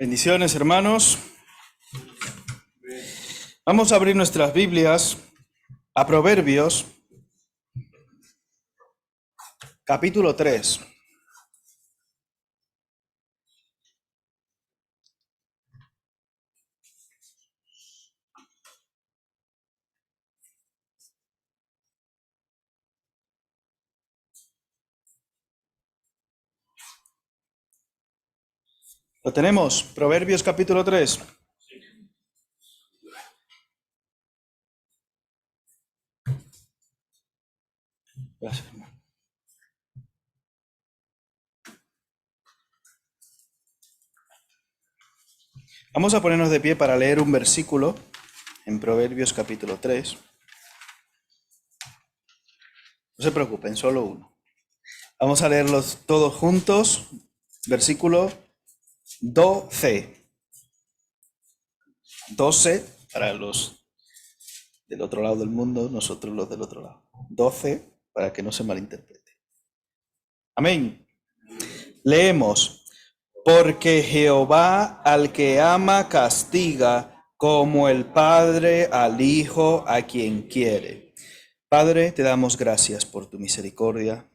Bendiciones, hermanos. Vamos a abrir nuestras Biblias a Proverbios, capítulo 3. ¿Lo tenemos? Proverbios, capítulo 3. Gracias, hermano. Vamos a ponernos de pie para leer un versículo en Proverbios, capítulo 3. No se preocupen, solo uno. Vamos a leerlos todos juntos. Versículo 12. 12 para los del otro lado del mundo, nosotros los del otro lado. 12 para que no se malinterprete. Amén. Leemos: porque Jehová al que ama castiga, como el Padre al Hijo a quien quiere. Padre, te damos gracias por tu misericordia,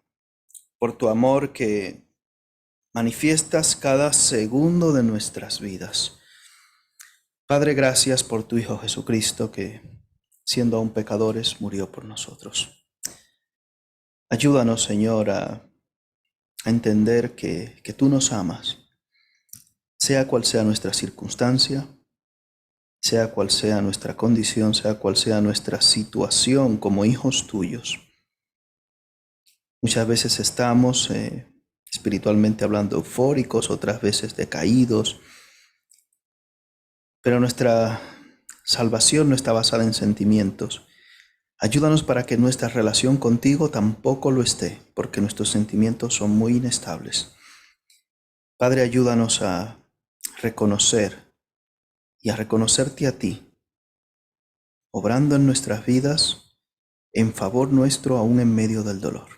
por tu amor que manifiestas cada segundo de nuestras vidas. Padre, gracias por tu Hijo Jesucristo, que siendo aún pecadores murió por nosotros. Ayúdanos, Señor, a entender que tú nos amas, sea cual sea nuestra circunstancia, sea cual sea nuestra condición, sea cual sea nuestra situación como hijos tuyos. Muchas veces estamos espiritualmente hablando eufóricos, otras veces decaídos, pero nuestra salvación no está basada en sentimientos. Ayúdanos para que nuestra relación contigo tampoco lo esté, porque nuestros sentimientos son muy inestables. Padre, ayúdanos a reconocer y a reconocerte a ti, obrando en nuestras vidas en favor nuestro aún en medio del dolor,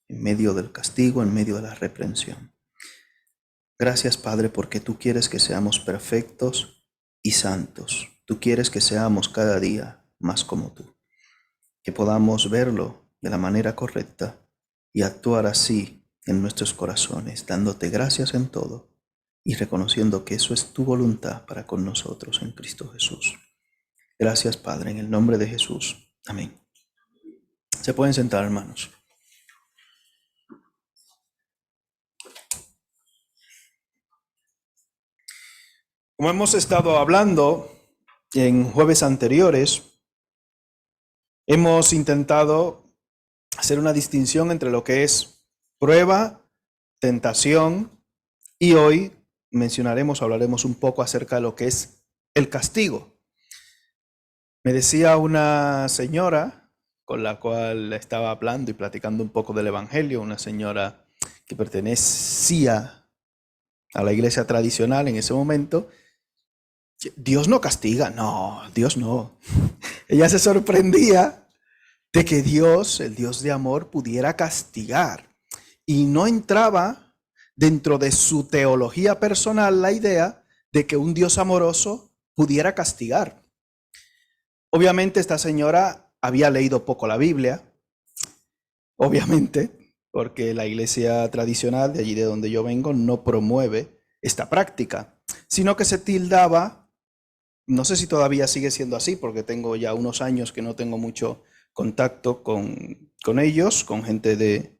en medio del castigo, en medio de la reprensión. Gracias, Padre, porque tú quieres que seamos perfectos y santos. Tú quieres que seamos cada día más como tú, que podamos verlo de la manera correcta y actuar así en nuestros corazones, dándote gracias en todo y reconociendo que eso es tu voluntad para con nosotros en Cristo Jesús. Gracias, Padre, en el nombre de Jesús. Amén. Se pueden sentar, hermanos. Como hemos estado hablando en jueves anteriores, hemos intentado hacer una distinción entre lo que es prueba, tentación, y hoy hablaremos un poco acerca de lo que es el castigo. Me decía una señora con la cual estaba hablando y platicando un poco del Evangelio, una señora que pertenecía a la iglesia tradicional en ese momento: Dios no castiga. No, Dios no. Ella se sorprendía de que Dios, el Dios de amor, pudiera castigar. Y no entraba dentro de su teología personal la idea de que un Dios amoroso pudiera castigar. Obviamente esta señora había leído poco la Biblia, obviamente, porque la iglesia tradicional de allí de donde yo vengo no promueve esta práctica, sino que se tildaba, no sé si todavía sigue siendo así, porque tengo ya unos años que no tengo mucho contacto con ellos, con gente de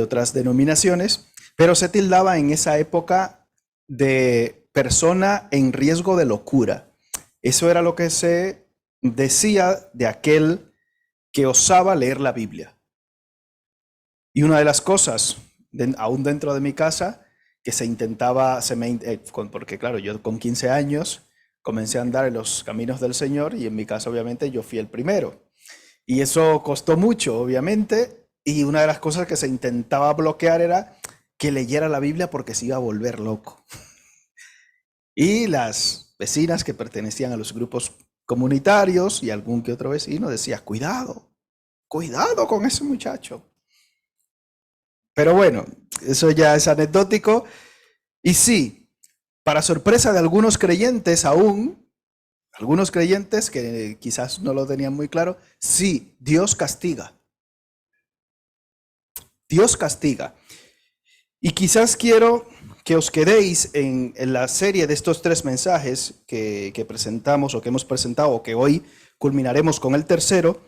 otras denominaciones, pero se tildaba en esa época de persona en riesgo de locura. Eso era lo que se decía de aquel que osaba leer la Biblia. Y una de las cosas, aún dentro de mi casa, que se intentaba, porque claro, yo con 15 años comencé a andar en los caminos del Señor y en mi casa obviamente yo fui el primero. Y eso costó mucho, obviamente, y una de las cosas que se intentaba bloquear era que leyera la Biblia porque se iba a volver loco. Y las vecinas que pertenecían a los grupos comunitarios y algún que otro vecino decía: cuidado con ese muchacho. Pero bueno, eso ya es anecdótico. Y sí, Para sorpresa de algunos creyentes aún, algunos creyentes que quizás no lo tenían muy claro, sí, Dios castiga. Dios castiga. Y quizás quiero que os quedéis en la serie de estos 3 mensajes que presentamos o que hemos presentado, o que hoy culminaremos con el tercero,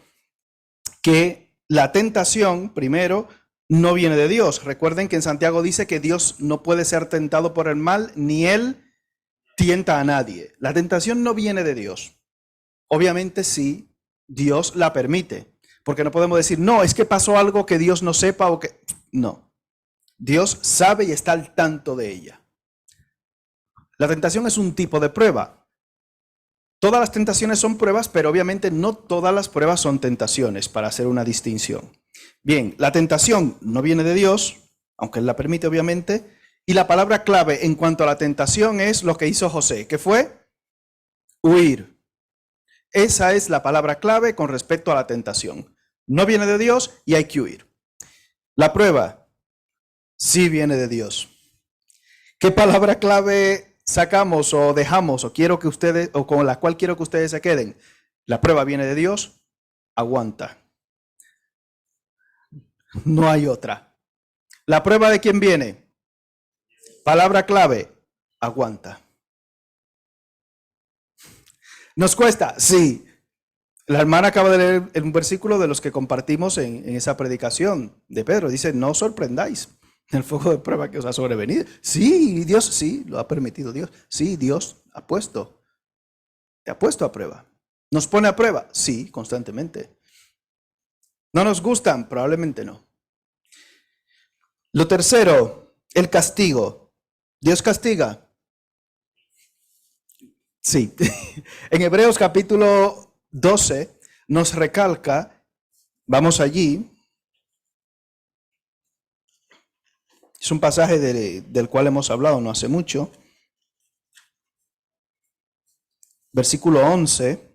que la tentación, primero, no viene de Dios. Recuerden que en Santiago dice que Dios no puede ser tentado por el mal, ni Él tienta a nadie. La tentación no viene de Dios. Obviamente sí, Dios la permite. Porque no podemos decir, no, es que pasó algo que Dios no sepa o que... No. Dios sabe y está al tanto de ella. La tentación es un tipo de prueba. Todas las tentaciones son pruebas, pero obviamente no todas las pruebas son tentaciones, para hacer una distinción. Bien, la tentación no viene de Dios, aunque Él la permite obviamente, y la palabra clave en cuanto a la tentación es lo que hizo José, que fue huir. Esa es la palabra clave con respecto a la tentación. No viene de Dios y hay que huir. La prueba sí viene de Dios. ¿Qué palabra clave sacamos o dejamos o quiero que ustedes, o con la cual quiero que ustedes se queden? La prueba viene de Dios, aguanta. No hay otra. ¿La prueba de quién viene? Palabra clave, aguanta. ¿Nos cuesta? Sí. La hermana acaba de leer un versículo de los que compartimos en esa predicación de Pedro. Dice, no os sorprendáis el fuego de prueba que os ha sobrevenido. Sí, Dios sí, lo ha permitido Dios. Sí, Dios te ha puesto a prueba. ¿Nos pone a prueba? Sí, constantemente. ¿No nos gustan? Probablemente no. Lo tercero, el castigo. ¿Dios castiga? Sí. En Hebreos capítulo 12 nos recalca, vamos allí, es un pasaje del cual hemos hablado no hace mucho, versículo 11.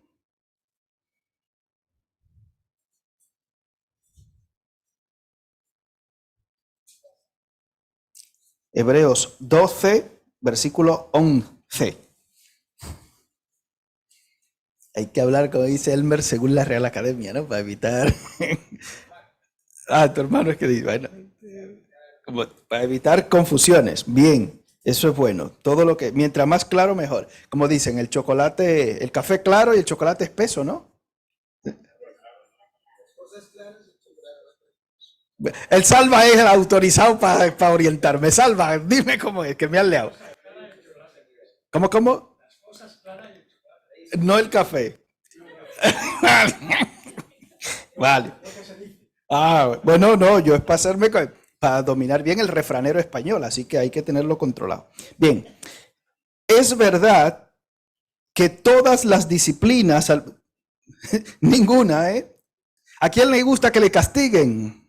Hebreos 12, versículo 11. Hay que hablar, como dice Elmer, según la Real Academia, ¿no? Para evitar... tu hermano es que dice, bueno, para evitar confusiones. Bien, eso es bueno. Todo lo que, mientras más claro, mejor. Como dicen, el chocolate, el café claro y el chocolate espeso, ¿no? El Salva es el autorizado para orientarme. Salva, dime cómo es, que me han leado. ¿Cómo? No el café. Vale. Bueno, no, yo es para hacerme, para dominar bien el refranero español, así que hay que tenerlo controlado. Bien, es verdad que todas las disciplinas, ninguna, ¿eh? ¿A quién le gusta que le castiguen?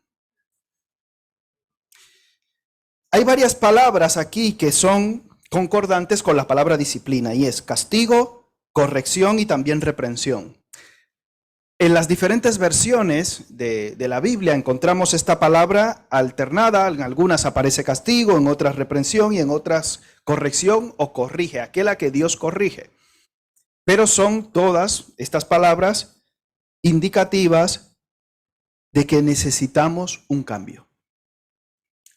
Hay varias palabras aquí que son concordantes con la palabra disciplina, y es castigo, corrección y también reprensión. En las diferentes versiones de la Biblia encontramos esta palabra alternada, en algunas aparece castigo, en otras reprensión y en otras corrección o corrige, aquella que Dios corrige. Pero son todas estas palabras indicativas de que necesitamos un cambio,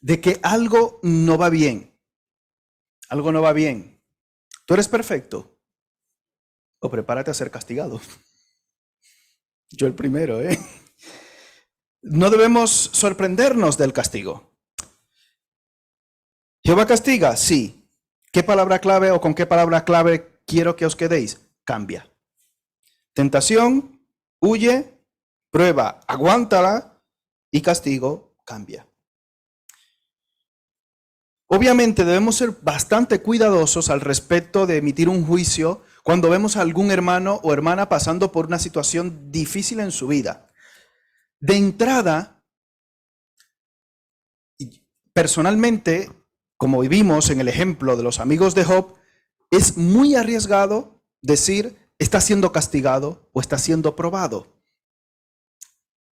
de que algo no va bien, algo no va bien. ¿Tú eres perfecto? O prepárate a ser castigado. Yo el primero, ¿eh? No debemos sorprendernos del castigo. ¿Jehová castiga? Sí. ¿Qué palabra clave o con qué palabra clave quiero que os quedéis? Cambia. Tentación, huye, prueba, aguántala, y castigo, cambia. Obviamente debemos ser bastante cuidadosos al respecto de emitir un juicio cuando vemos a algún hermano o hermana pasando por una situación difícil en su vida. De entrada, personalmente, como vivimos en el ejemplo de los amigos de Job, es muy arriesgado decir está siendo castigado o está siendo probado.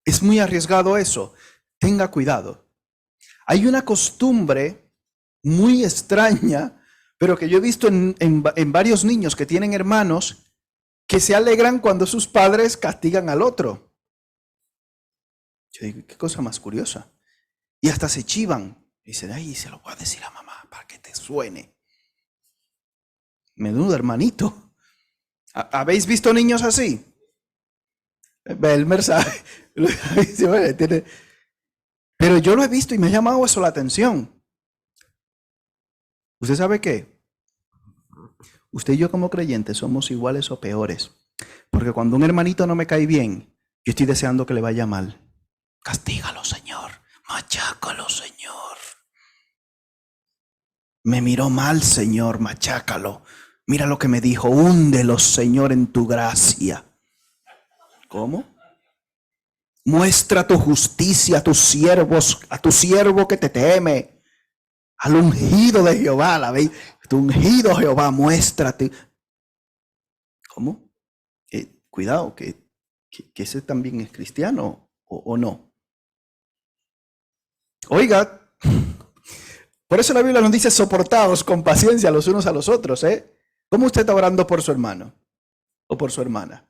Es muy arriesgado eso. Tenga cuidado. Hay una costumbre muy extraña pero que yo he visto en varios niños que tienen hermanos que se alegran cuando sus padres castigan al otro. Yo digo, qué cosa más curiosa. Y hasta se chivan. Dicen, ay, se lo voy a decir a mamá para que te suene. Menudo hermanito. ¿Habéis visto niños así? Belmer sabe. Pero yo lo he visto y me ha llamado eso la atención. ¿Usted sabe qué? Usted y yo como creyentes somos iguales o peores. Porque cuando un hermanito no me cae bien, yo estoy deseando que le vaya mal. Castígalo, Señor. Machácalo, Señor. Me miró mal, Señor. Machácalo. Mira lo que me dijo. Húndelo, Señor, en tu gracia. ¿Cómo? Muestra tu justicia a tus siervos, a tu siervo que te teme. Al ungido de Jehová, la veis. Tu ungido Jehová, muéstrate. ¿Cómo? Cuidado, que ese también es cristiano o no. Oiga, por eso la Biblia nos dice soportaos con paciencia los unos a los otros, ¿eh? ¿Cómo usted está orando por su hermano o por su hermana?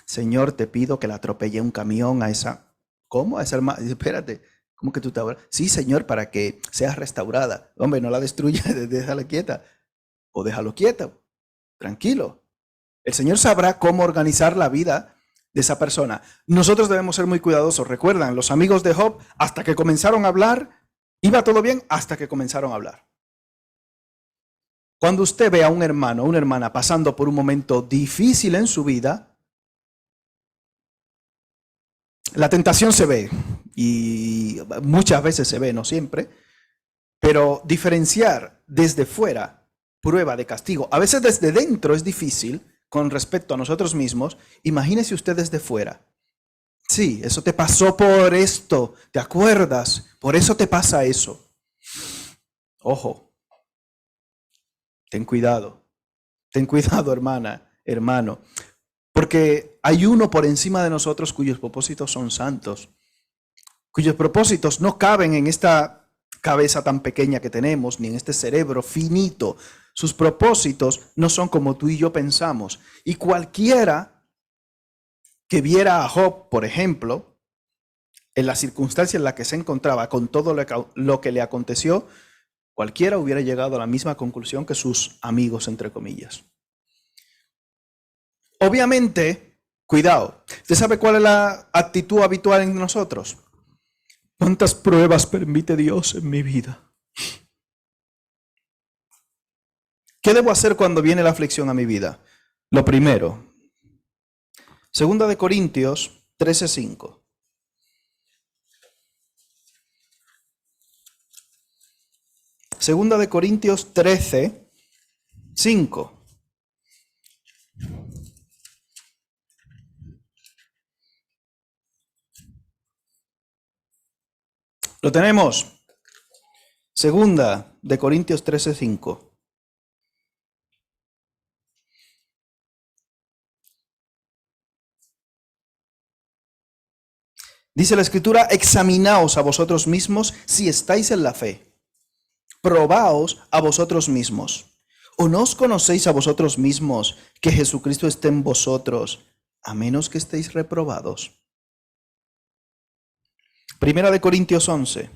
Señor, te pido que la atropelle un camión a esa. ¿Cómo? A esa hermana. Espérate, ¿cómo que tú te orando? Sí, Señor, para que sea restaurada. Hombre, no la destruya, déjala quieta. O déjalo quieto, tranquilo. El Señor sabrá cómo organizar la vida de esa persona. Nosotros debemos ser muy cuidadosos. Recuerdan, los amigos de Job, hasta que comenzaron a hablar, iba todo bien hasta que comenzaron a hablar. Cuando usted ve a un hermano o una hermana pasando por un momento difícil en su vida, la tentación se ve, y muchas veces se ve, no siempre, pero diferenciar desde fuera prueba de castigo. A veces desde dentro es difícil con respecto a nosotros mismos. Imagínese usted desde fuera. Sí, eso te pasó por esto, ¿te acuerdas? Por eso te pasa eso. Ojo, ten cuidado, hermana, hermano, porque hay uno por encima de nosotros cuyos propósitos son santos, cuyos propósitos no caben en esta cabeza tan pequeña que tenemos, ni en este cerebro finito. Sus propósitos no son como tú y yo pensamos. Y cualquiera que viera a Job, por ejemplo, en la circunstancia en la que se encontraba, con todo lo que le aconteció, cualquiera hubiera llegado a la misma conclusión que sus amigos, entre comillas. Obviamente, cuidado, ¿usted sabe cuál es la actitud habitual en nosotros? ¿Cuántas pruebas permite Dios en mi vida? ¿Qué debo hacer cuando viene la aflicción a mi vida? Lo primero, 2 de Corintios 13:5. Segunda de Corintios 13:5. Lo tenemos. Segunda de Corintios 13:5. Dice la Escritura, examinaos a vosotros mismos si estáis en la fe. Probaos a vosotros mismos. ¿O no os conocéis a vosotros mismos que Jesucristo esté en vosotros, a menos que estéis reprobados? Primera de Corintios 11.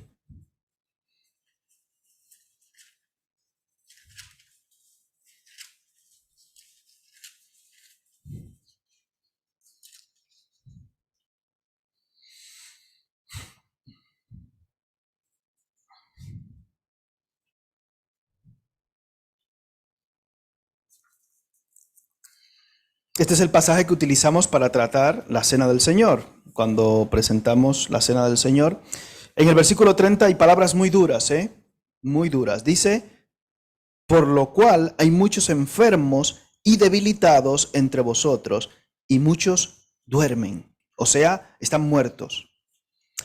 Este es el pasaje que utilizamos para tratar la cena del Señor, cuando presentamos la cena del Señor. En el versículo 30 hay palabras muy duras, muy duras. Dice, por lo cual hay muchos enfermos y debilitados entre vosotros, y muchos duermen, o sea, están muertos.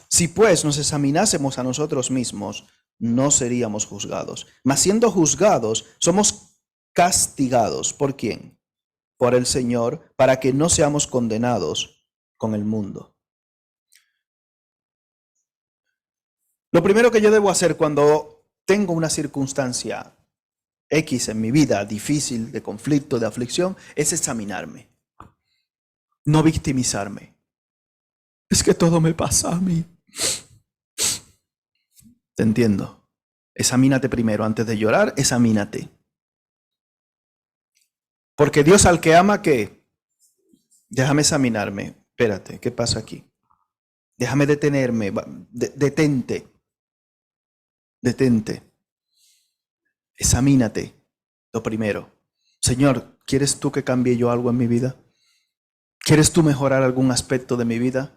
Si pues nos examinásemos a nosotros mismos, no seríamos juzgados. Mas siendo juzgados, somos castigados. ¿Por quién? Por el Señor, para que no seamos condenados con el mundo. Lo primero que yo debo hacer cuando tengo una circunstancia X en mi vida difícil, de conflicto, de aflicción, es examinarme, no victimizarme. Es que todo me pasa a mí. Te entiendo. Examínate primero antes de llorar, examínate. Porque Dios al que ama, ¿qué? Déjame examinarme. Espérate, ¿qué pasa aquí? Déjame detenerme. Detente. Detente. Examínate. Lo primero. Señor, ¿quieres tú que cambie yo algo en mi vida? ¿Quieres tú mejorar algún aspecto de mi vida?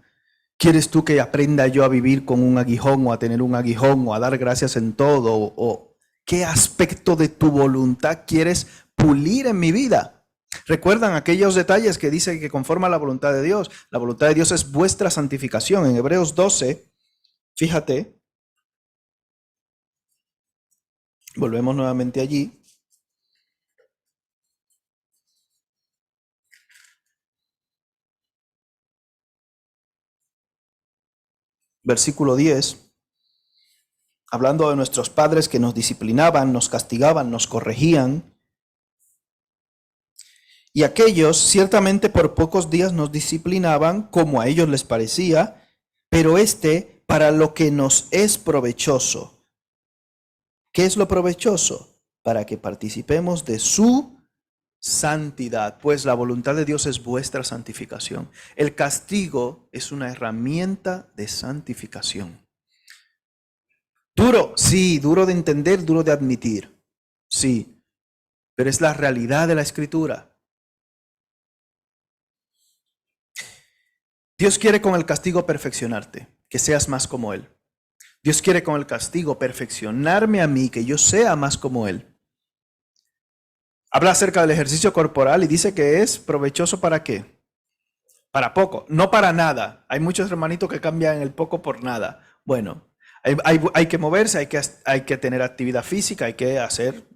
¿Quieres tú que aprenda yo a vivir con un aguijón o a tener un aguijón o a dar gracias en todo? ¿O qué aspecto de tu voluntad quieres pulir en mi vida? ¿Recuerdan aquellos detalles que dice que conforma la voluntad de Dios? La voluntad de Dios es vuestra santificación. En Hebreos 12, fíjate, volvemos nuevamente allí. Versículo 10. Hablando de nuestros padres que nos disciplinaban, nos castigaban, nos corregían. Y aquellos ciertamente por pocos días nos disciplinaban como a ellos les parecía, pero para lo que nos es provechoso. ¿Qué es lo provechoso? Para que participemos de su santidad, pues la voluntad de Dios es vuestra santificación. El castigo es una herramienta de santificación. Duro, sí, duro de entender, duro de admitir, sí, pero es la realidad de la Escritura. Dios quiere con el castigo perfeccionarte, que seas más como Él. Dios quiere con el castigo perfeccionarme a mí, que yo sea más como Él. Habla acerca del ejercicio corporal y dice que es provechoso ¿para qué? Para poco, no para nada. Hay muchos hermanitos que cambian el poco por nada. Bueno, hay que moverse, hay que tener actividad física, hay que hacer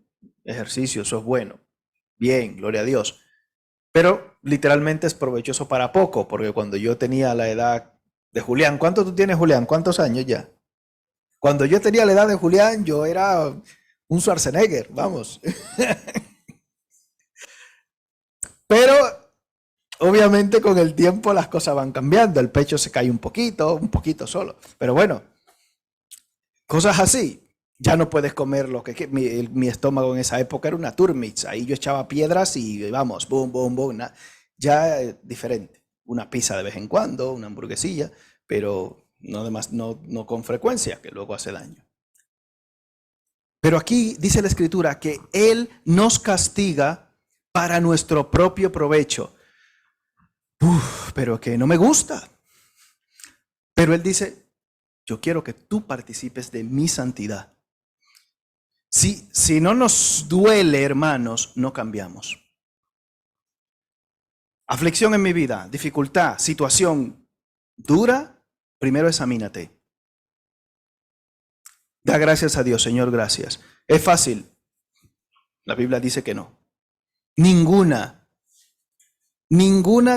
ejercicio, eso es bueno. Bien, gloria a Dios. Pero literalmente es provechoso para poco, porque cuando yo tenía la edad de Julián, ¿cuánto tú tienes, Julián? ¿Cuántos años ya? Cuando yo tenía la edad de Julián, yo era un Schwarzenegger, vamos. Pero obviamente con el tiempo las cosas van cambiando, el pecho se cae un poquito solo. Pero bueno, cosas así. Ya no puedes comer lo que mi estómago en esa época era una Turmix. Ahí yo echaba piedras y vamos, boom, boom, boom. Ya diferente. Una pizza de vez en cuando, una hamburguesilla, pero no con frecuencia, que luego hace daño. Pero aquí dice la Escritura que Él nos castiga para nuestro propio provecho. Pero que no me gusta. Pero Él dice, yo quiero que tú participes de mi santidad. Si no nos duele, hermanos, no cambiamos. Aflicción en mi vida, dificultad, situación dura, primero examínate. Da gracias a Dios, Señor, gracias. ¿Es fácil? La Biblia dice que no. Ninguna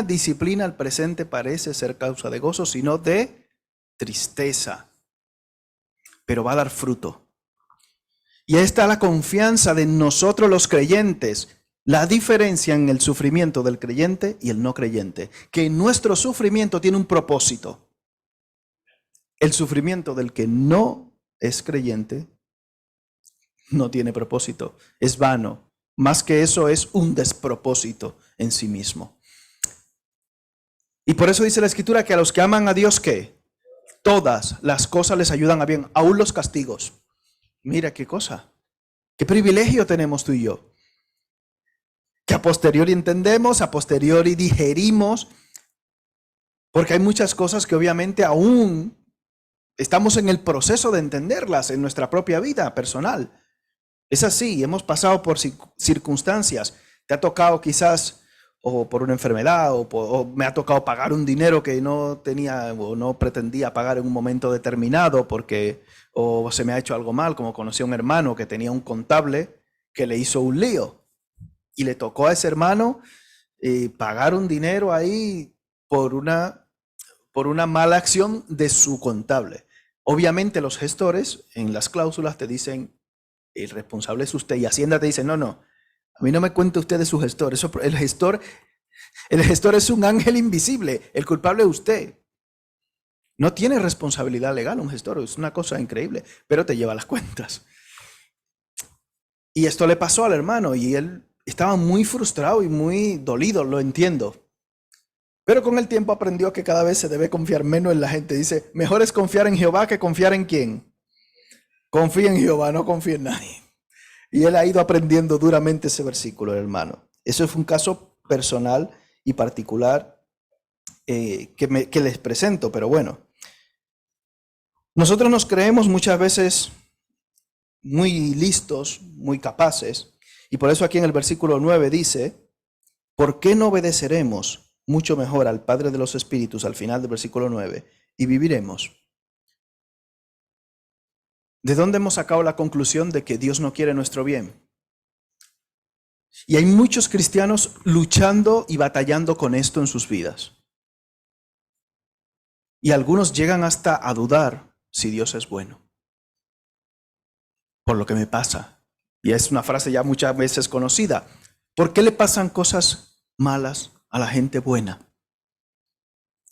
disciplina al presente parece ser causa de gozo, sino de tristeza. Pero va a dar fruto. Y ahí está la confianza de nosotros los creyentes. La diferencia en el sufrimiento del creyente y el no creyente. Que nuestro sufrimiento tiene un propósito. El sufrimiento del que no es creyente no tiene propósito. Es vano. Más que eso es un despropósito en sí mismo. Y por eso dice la Escritura que a los que aman a Dios, ¿qué? Todas las cosas les ayudan a bien, aún los castigos. Mira qué cosa. Qué privilegio tenemos tú y yo. Que a posteriori entendemos, a posteriori digerimos, porque hay muchas cosas que obviamente aún estamos en el proceso de entenderlas en nuestra propia vida personal. Es así, hemos pasado por circunstancias. Te ha tocado quizás o por una enfermedad o me ha tocado pagar un dinero que no tenía o no pretendía pagar en un momento determinado porque o se me ha hecho algo mal, como conocí a un hermano que tenía un contable que le hizo un lío y le tocó a ese hermano pagar un dinero ahí por una mala acción de su contable. Obviamente los gestores en las cláusulas te dicen El responsable es usted. Y Hacienda te dice, no, a mí no me cuente usted de su gestor. El gestor es un ángel invisible. El culpable es usted. No tiene responsabilidad legal un gestor. Es una cosa increíble, pero te lleva las cuentas. Y esto le pasó al hermano y él estaba muy frustrado y muy dolido, lo entiendo. Pero con el tiempo aprendió que cada vez se debe confiar menos en la gente. Dice, mejor es confiar en Jehová que confiar en ¿quién? Confía en Jehová, no confía en nadie. Y él ha ido aprendiendo duramente ese versículo, hermano. Eso fue un caso personal y particular que les presento, pero bueno. Nosotros nos creemos muchas veces muy listos, muy capaces, y por eso aquí en el versículo 9 dice, ¿por qué no obedeceremos mucho mejor al Padre de los Espíritus al final del versículo 9 y viviremos? ¿De dónde hemos sacado la conclusión de que Dios no quiere nuestro bien? Y hay muchos cristianos luchando y batallando con esto en sus vidas. Y algunos llegan hasta a dudar si Dios es bueno. Por lo que me pasa. Y es una frase ya muchas veces conocida. ¿Por qué le pasan cosas malas a la gente buena?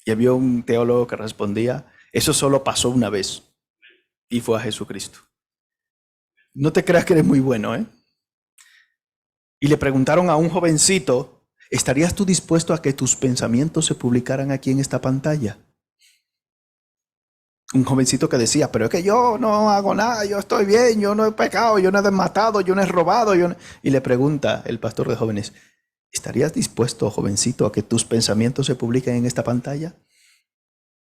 Y había un teólogo que respondía, eso solo pasó una vez. Y fue a Jesucristo. No te creas que eres muy bueno, ¿eh? Y le preguntaron a un jovencito, ¿estarías tú dispuesto a que tus pensamientos se publicaran aquí en esta pantalla? Un jovencito que decía, pero es que yo no hago nada, yo estoy bien, yo no he pecado, yo no he matado, yo no he robado. Y le pregunta el pastor de jóvenes, ¿estarías dispuesto, jovencito, a que tus pensamientos se publiquen en esta pantalla?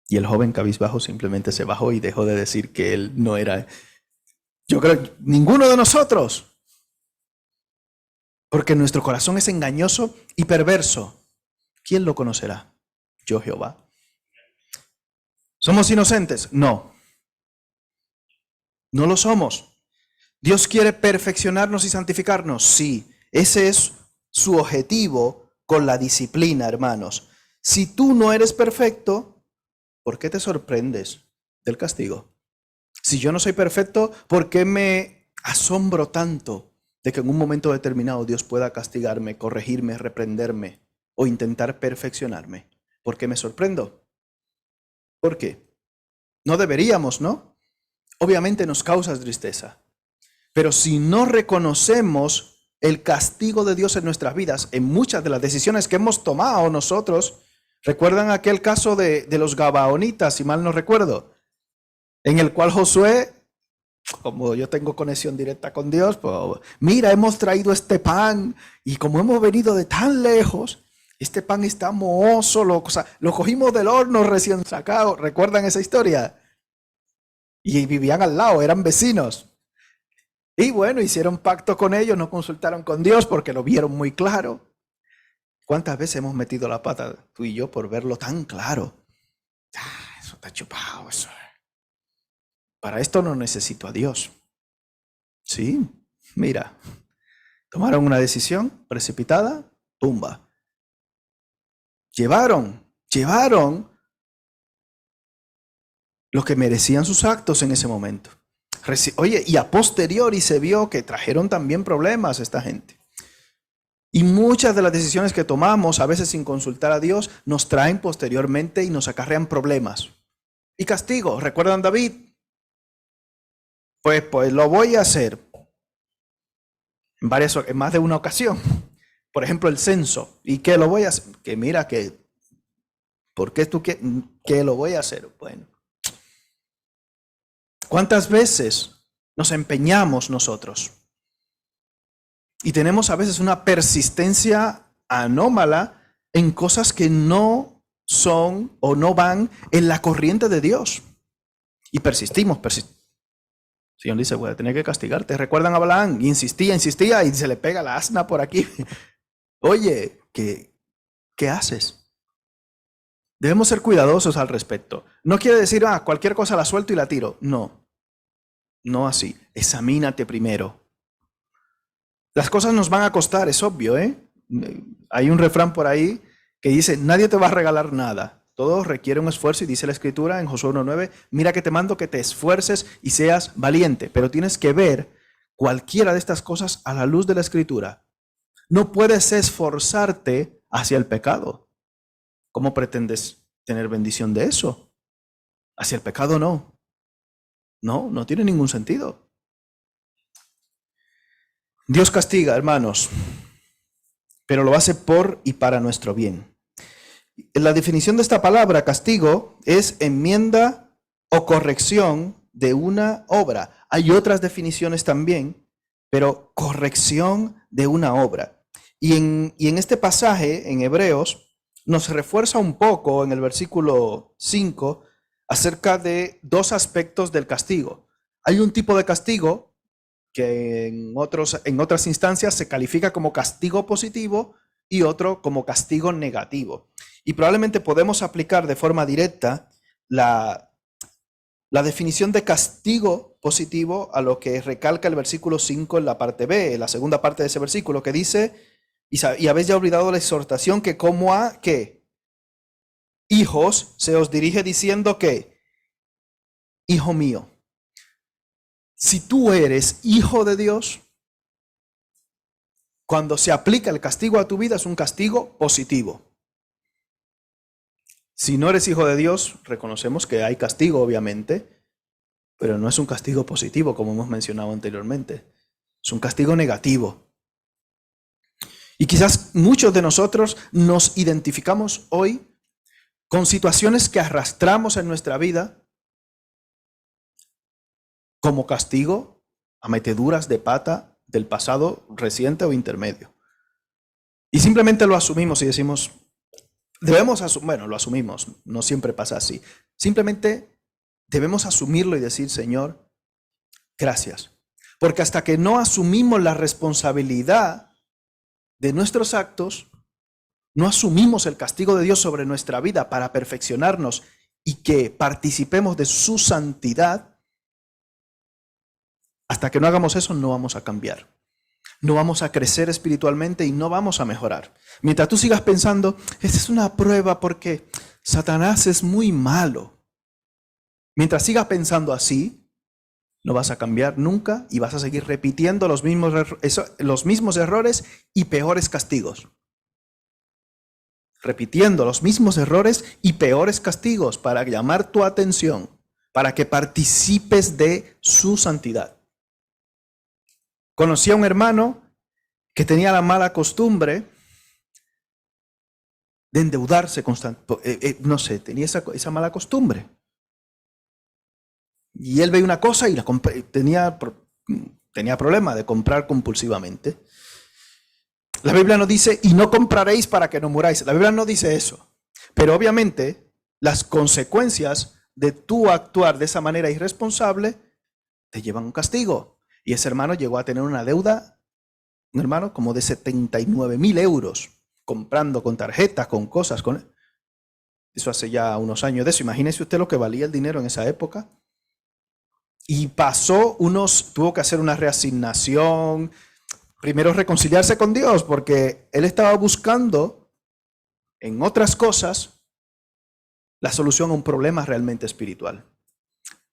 Y el joven cabizbajo simplemente se bajó y dejó de decir que él no era. Yo creo que ninguno de nosotros. Porque nuestro corazón es engañoso y perverso. ¿Quién lo conocerá? Yo, Jehová. ¿Somos inocentes? No. No lo somos. ¿Dios quiere perfeccionarnos y santificarnos? Sí. Ese es su objetivo con la disciplina, hermanos. Si tú no eres perfecto, ¿por qué te sorprendes del castigo? Si yo no soy perfecto, ¿por qué me asombro tanto de que en un momento determinado Dios pueda castigarme, corregirme, reprenderme o intentar perfeccionarme? ¿Por qué me sorprendo? ¿Por qué? No deberíamos, ¿no? Obviamente nos causa tristeza. Pero si no reconocemos el castigo de Dios en nuestras vidas, en muchas de las decisiones que hemos tomado nosotros, ¿recuerdan aquel caso de los Gabaonitas, si mal no recuerdo? En el cual Josué, como yo tengo conexión directa con Dios, pues mira, hemos traído este pan y como hemos venido de tan lejos, este pan está mohoso, lo cogimos del horno recién sacado. ¿Recuerdan esa historia? Y vivían al lado, eran vecinos. Y bueno, hicieron pacto con ellos, no consultaron con Dios porque lo vieron muy claro. ¿Cuántas veces hemos metido la pata tú y yo por verlo tan claro? Eso está chupado, eso. Para esto no necesito a Dios. Sí, mira, tomaron una decisión precipitada, tumba. Llevaron lo que merecían sus actos en ese momento. Oye, y a posteriori se vio que trajeron también problemas a esta gente. Y muchas de las decisiones que tomamos, a veces sin consultar a Dios, nos traen posteriormente y nos acarrean problemas. Y castigo, ¿recuerdan David? Pues lo voy a hacer en más de una ocasión. Por ejemplo, el censo. ¿Y qué lo voy a hacer? Que mira que, ¿por qué tú qué lo voy a hacer? Bueno. ¿Cuántas veces nos empeñamos nosotros? Y tenemos a veces una persistencia anómala en cosas que no son o no van en la corriente de Dios. Y persistimos. Señor dice, voy a tener que castigarte. ¿Recuerdan a Balaam? Y insistía y se le pega la asna por aquí. Oye, ¿qué haces? Debemos ser cuidadosos al respecto. No quiere decir, cualquier cosa la suelto y la tiro. No así. Examínate primero. Las cosas nos van a costar, es obvio, ¿eh? Hay un refrán por ahí que dice, nadie te va a regalar nada. Todo requiere un esfuerzo y dice la Escritura en Josué 1:9, mira que te mando que te esfuerces y seas valiente. Pero tienes que ver cualquiera de estas cosas a la luz de la Escritura. No puedes esforzarte hacia el pecado. ¿Cómo pretendes tener bendición de eso? Hacia el pecado no. No tiene ningún sentido. Dios castiga, hermanos, pero lo hace por y para nuestro bien. La definición de esta palabra, castigo, es enmienda o corrección de una obra. Hay otras definiciones también, pero corrección de una obra. Y en este pasaje, en Hebreos, nos refuerza un poco en el versículo 5 acerca de dos aspectos del castigo. Hay un tipo de castigo que en otras instancias se califica como castigo positivo y otro como castigo negativo. Y probablemente podemos aplicar de forma directa la definición de castigo positivo a lo que recalca el versículo 5 en la parte B, en la segunda parte de ese versículo, que dice, y habéis ya olvidado la exhortación que como a, ¿qué? Hijos, se os dirige diciendo que, hijo mío, si tú eres hijo de Dios, cuando se aplica el castigo a tu vida es un castigo positivo. Si no eres hijo de Dios, reconocemos que hay castigo, obviamente, pero no es un castigo positivo, como hemos mencionado anteriormente. Es un castigo negativo. Y quizás muchos de nosotros nos identificamos hoy con situaciones que arrastramos en nuestra vida como castigo a meteduras de pata del pasado reciente o intermedio. Y simplemente lo asumimos y decimos, lo asumimos, no siempre pasa así. Simplemente debemos asumirlo y decir, Señor, gracias. Porque hasta que no asumimos la responsabilidad de nuestros actos, no asumimos el castigo de Dios sobre nuestra vida para perfeccionarnos y que participemos de su santidad, hasta que no hagamos eso no vamos a cambiar. No vamos a crecer espiritualmente y no vamos a mejorar. Mientras tú sigas pensando, esta es una prueba porque Satanás es muy malo. Mientras sigas pensando así, no vas a cambiar nunca y vas a seguir repitiendo los mismos errores y peores castigos. Repitiendo los mismos errores y peores castigos para llamar tu atención, para que participes de su santidad. Conocí a un hermano que tenía la mala costumbre de endeudarse constantemente. Tenía esa mala costumbre. Y él veía una cosa y tenía problema de comprar compulsivamente. La Biblia no dice, y no compraréis para que no muráis. La Biblia no dice eso. Pero obviamente las consecuencias de tú actuar de esa manera irresponsable te llevan a un castigo. Y ese hermano llegó a tener una deuda, un hermano, como de 79,000 euros, comprando con tarjetas, con cosas. Eso hace ya unos años de eso. Imagínese usted lo que valía el dinero en esa época. Y tuvo que hacer una reasignación, primero reconciliarse con Dios, porque él estaba buscando en otras cosas la solución a un problema realmente espiritual.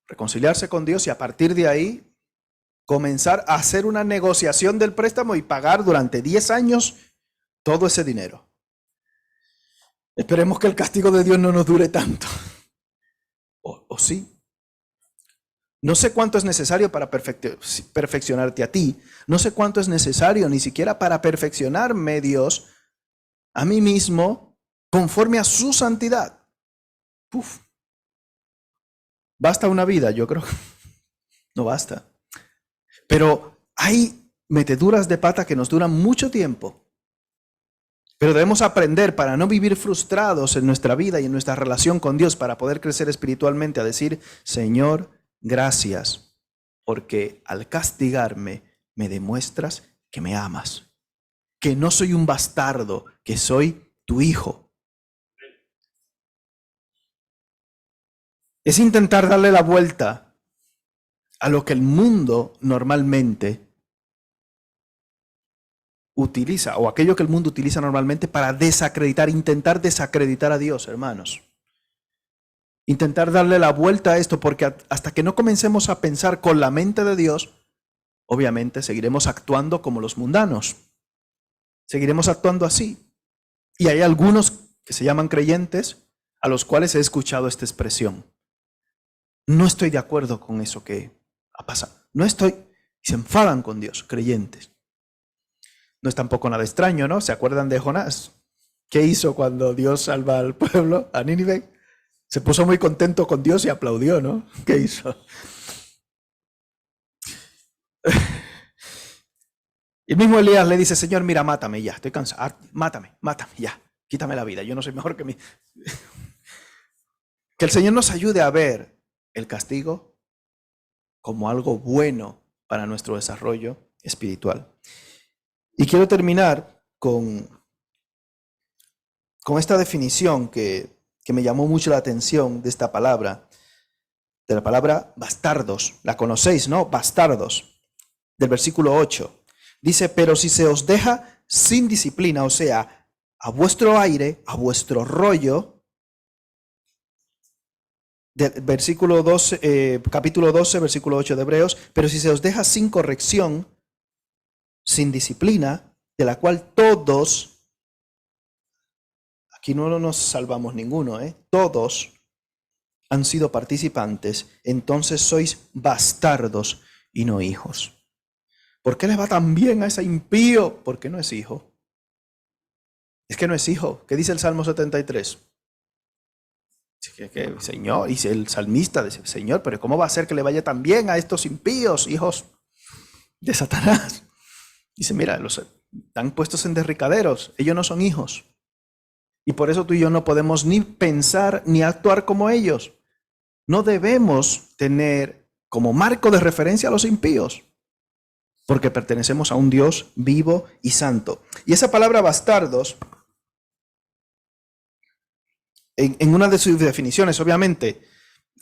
Reconciliarse con Dios y a partir de ahí comenzar a hacer una negociación del préstamo y pagar durante 10 años todo ese dinero. Esperemos que el castigo de Dios no nos dure tanto. ¿O sí? No sé cuánto es necesario para perfeccionarte a ti. No sé cuánto es necesario ni siquiera para perfeccionarme, Dios, a mí mismo, conforme a su santidad. Uf. ¿Basta una vida? Yo creo que no basta. Pero hay meteduras de pata que nos duran mucho tiempo. Pero debemos aprender para no vivir frustrados en nuestra vida y en nuestra relación con Dios, para poder crecer espiritualmente, a decir, Señor, gracias, porque al castigarme me demuestras que me amas, que no soy un bastardo, que soy tu hijo. Es intentar darle la vuelta a lo que el mundo normalmente utiliza, o aquello que el mundo utiliza normalmente para intentar desacreditar a Dios, hermanos. Intentar darle la vuelta a esto, porque hasta que no comencemos a pensar con la mente de Dios, obviamente seguiremos actuando como los mundanos. Seguiremos actuando así. Y hay algunos que se llaman creyentes a los cuales he escuchado esta expresión. No estoy de acuerdo con eso que ha pasado. Se enfadan con Dios, creyentes. No es tampoco nada extraño, ¿no? ¿Se acuerdan de Jonás? ¿Qué hizo cuando Dios salva al pueblo, a Nínive? Se puso muy contento con Dios y aplaudió, ¿no? ¿Qué hizo? El mismo Elías le dice, Señor, mira, mátame ya, estoy cansado, mátame ya, quítame la vida, yo no soy mejor que mí. Que el Señor nos ayude a ver el castigo como algo bueno para nuestro desarrollo espiritual. Y quiero terminar con esta definición que me llamó mucho la atención de esta palabra, de la palabra bastardos. La conocéis, ¿no? Bastardos, del versículo 8. Dice, pero si se os deja sin disciplina, o sea, a vuestro aire, a vuestro rollo, versículo 12, capítulo 12, versículo 8 de Hebreos, pero si se os deja sin corrección, sin disciplina, de la cual todos, aquí no nos salvamos ninguno, todos han sido participantes, entonces sois bastardos y no hijos. ¿Por qué le va tan bien a ese impío? Porque no es hijo. Es que no es hijo. ¿Qué dice el Salmo 73? Señor, y el salmista dice, Señor, pero ¿cómo va a ser que le vaya tan bien a estos impíos, hijos de Satanás? Dice, mira, los están puestos en derricaderos, ellos no son hijos. Y por eso tú y yo no podemos ni pensar ni actuar como ellos. No debemos tener como marco de referencia a los impíos, porque pertenecemos a un Dios vivo y santo. Y esa palabra bastardos, en una de sus definiciones, obviamente,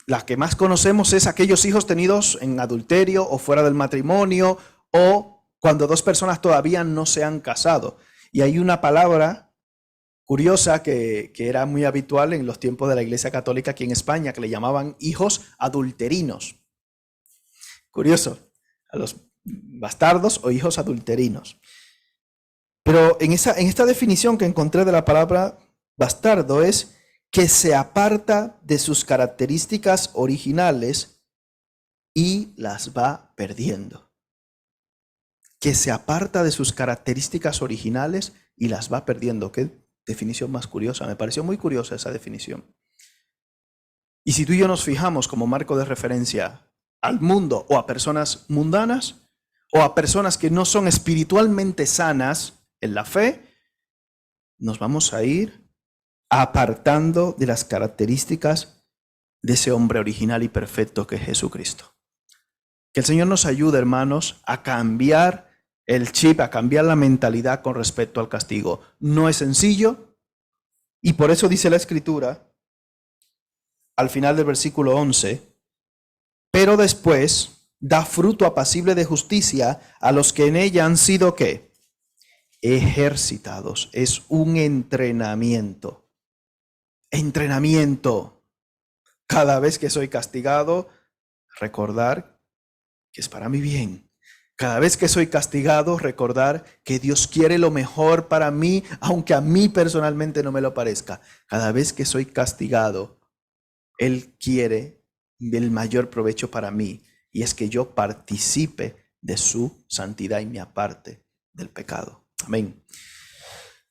la que más conocemos es aquellos hijos tenidos en adulterio o fuera del matrimonio o cuando dos personas todavía no se han casado. Y hay una palabra curiosa que era muy habitual en los tiempos de la Iglesia Católica aquí en España, que le llamaban hijos adulterinos. Curioso, a los bastardos o hijos adulterinos. Pero en esta definición que encontré de la palabra bastardo es que se aparta de sus características originales y las va perdiendo. Que se aparta de sus características originales y las va perdiendo. Qué definición más curiosa. Me pareció muy curiosa esa definición. Y si tú y yo nos fijamos como marco de referencia al mundo o a personas mundanas o a personas que no son espiritualmente sanas en la fe, nos vamos a ir apartando de las características de ese hombre original y perfecto que es Jesucristo. Que el Señor nos ayude, hermanos, a cambiar el chip, a cambiar la mentalidad con respecto al castigo. No es sencillo y por eso dice la Escritura, al final del versículo 11, pero después da fruto apacible de justicia a los que en ella han sido, ¿qué? Ejercitados. Es un entrenamiento. Entrenamiento. Cada vez que soy castigado, recordar que es para mi bien. Cada vez que soy castigado, recordar que Dios quiere lo mejor para mí, aunque a mí personalmente no me lo parezca. Cada vez que soy castigado, Él quiere el mayor provecho para mí, y es que yo participe de su santidad y me aparte del pecado. Amén.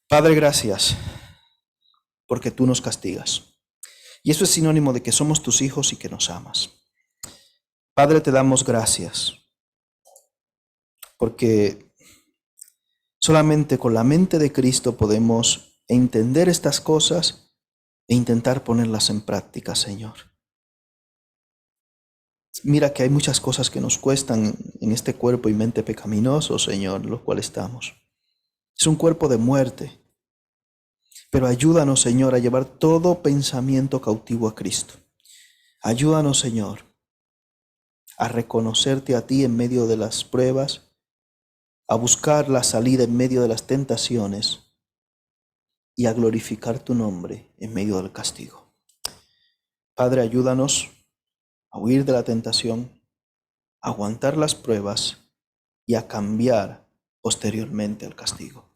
Padre, gracias porque tú nos castigas. Y eso es sinónimo de que somos tus hijos y que nos amas. Padre, te damos gracias porque solamente con la mente de Cristo podemos entender estas cosas e intentar ponerlas en práctica, Señor. Mira que hay muchas cosas que nos cuestan en este cuerpo y mente pecaminoso, Señor, en los cuales estamos. Es un cuerpo de muerte. Pero ayúdanos, Señor, a llevar todo pensamiento cautivo a Cristo. Ayúdanos, Señor, a reconocerte a ti en medio de las pruebas, a buscar la salida en medio de las tentaciones y a glorificar tu nombre en medio del castigo. Padre, ayúdanos a huir de la tentación, a aguantar las pruebas y a cambiar posteriormente al castigo.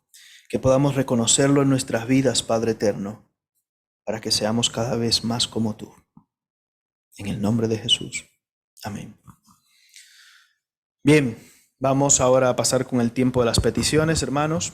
Que podamos reconocerlo en nuestras vidas, Padre eterno, para que seamos cada vez más como tú. En el nombre de Jesús. Amén. Bien, vamos ahora a pasar con el tiempo de las peticiones, hermanos.